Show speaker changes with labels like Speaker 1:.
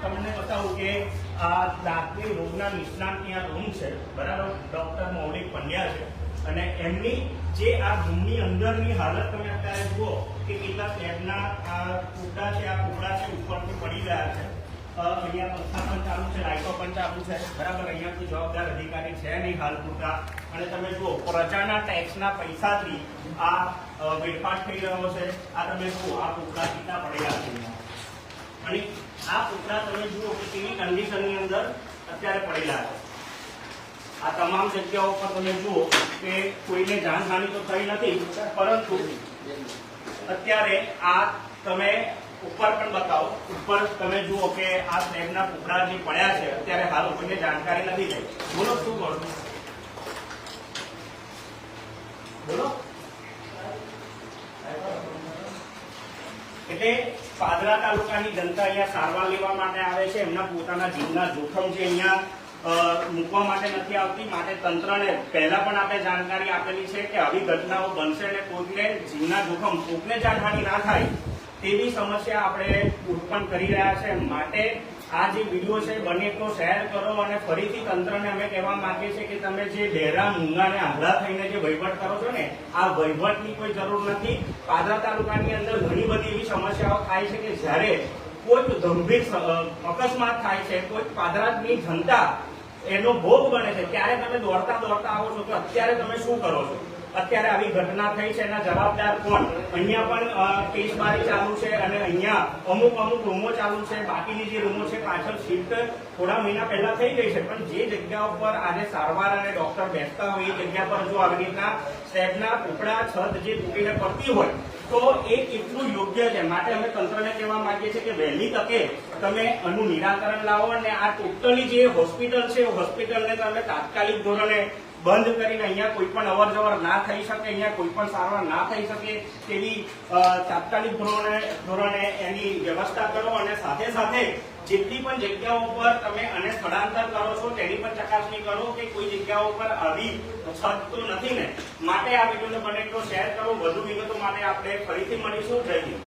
Speaker 1: તમને બતાવું કે આ દાંતની રોગના નિષ્ણાત ત્યાં રૂમ છે, બરાબર. ડોક્ટર મૌલિક પંડ્યા છે અને એમની જે આ રૂમની અંદરની હાલત તમે અત્યારે જુઓ કે કેટલા સ્લેબના આ કૂકડા છે, આ કૂકડા છે ઉપરથી પડી ગયા છે. અહીંયા પંખા પણ ચાલુ છે, લાઇટો પણ ચાલુ છે, બરાબર. અહીંયા કોઈ જવાબદાર અધિકારી છે નહીં હાલ પૂરતા. અને તમે જુઓ પ્રજાના ટેક્સના પૈસાથી આ વેડફાટ થઈ રહ્યો છે. આ તમે જુઓ આ કૂકડા કેટલા પડેલા છે અને આ કૂકડા તમે જુઓ કે કેવી કન્ડિશનની અંદર અત્યારે પડેલા છે. આ તમામ જગ્યાઓ પર તમે જુઓ કે કોઈને જાનહાનિ તો થઈ નથી, પરંતુ અત્યારે આ તમે ઉપર પણ બતાવો. ઉપર તમે જુઓ કે આ સ્લેબના ટુકડા જે પડ્યા છે અત્યારે હાલ કોઈને જાણકારી નથી થઈ. બોલો શું કરો બોલો. એટલે પાદરા તાલુકાની જનતા અહીંયા સારવાર લેવા માટે આવે છે. એમના પોતાના જીવના જોખમ જે અહીંયા મૂકવા માટે નથી આવતી, માટે તંત્રને પહેલા પણ આપણે જાણકારી આપેલી છે કે આવી ઘટનાઓ બનશે અને કોઈને જીવના જોખમ, કોઈને જાનહાનિ ના થાય તેવી સમસ્યા આપણે ઉત્પન્ન કરી રહ્યા છે. માટે આ જે વિડીયો છે બને તો શેર કરો અને ફરીથી તંત્રને અમે કહેવા માંગીએ છીએ કે તમે જે બહેરા મૂંગા અને આંધળા થઈને જે વહીવટ કરો છો ને, આ વહીવટની કોઈ જરૂર નથી. પાદરા તાલુકાની અંદર ઘણી બધી એવી સમસ્યાઓ થાય છે કે જ્યારે કોઈ ગંભીર અકસ્માત થાય છે, કોઈ પાદરાની જનતા એનો ભોગ બને છે, ત્યારે તમે દોડતા દોડતા આવો છો. તો અત્યારે તમે શું કરો છો? અત્યારે આવી ઘટના થઈ છે, એના જવાબદાર કોણ? અહીંયા પણ કેસબારી ચાલુ છે અને અહીંયા અમુક રૂમો ચાલુ છે. બાકીની જે રૂમો છે પાછળ શિફ્ટ થોડા મહિના પહેલા થઈ ગઈ છે, પણ જે જગ્યા ઉપર આજે સારવાર અને ડોક્ટર બેસતા હોય એ જગ્યા પર જો આવી રીતના સ્લેબના ટુકડા, છત જે તૂટીને પડતી હોય તો એ કેટલું યોગ્ય છે. માટે અમે તંત્રને કહેવા માંગીએ છીએ કે વહેલી તકે તમે આનું નિરાકરણ લાવો અને આ ટોટલી જે હોસ્પિટલ છે હોસ્પિટલને તમે તાત્કાલિક ધોરણે બંધ કરીને અહીંયા કોઈ પણ અવર જવર ના થઈ શકે, અહીંયા કોઈ પણ સારવાર ના થઈ શકે તેવી તાત્કાલિક ધોરણે એની વ્યવસ્થા કરો. અને સાથે સાથે જેટલી પણ જગ્યાઓ પર તમે આને સ્થળાંતર કરો છો તેની પણ ચકાસણી કરો કે કોઈ જગ્યાઓ પર આવી છત તો નથી ને. માટે આ વિડીયોને બને તો શેર કરો. વધુ વિગતો માટે આપણે ફરીથી મળીશું. જય હિન્દ.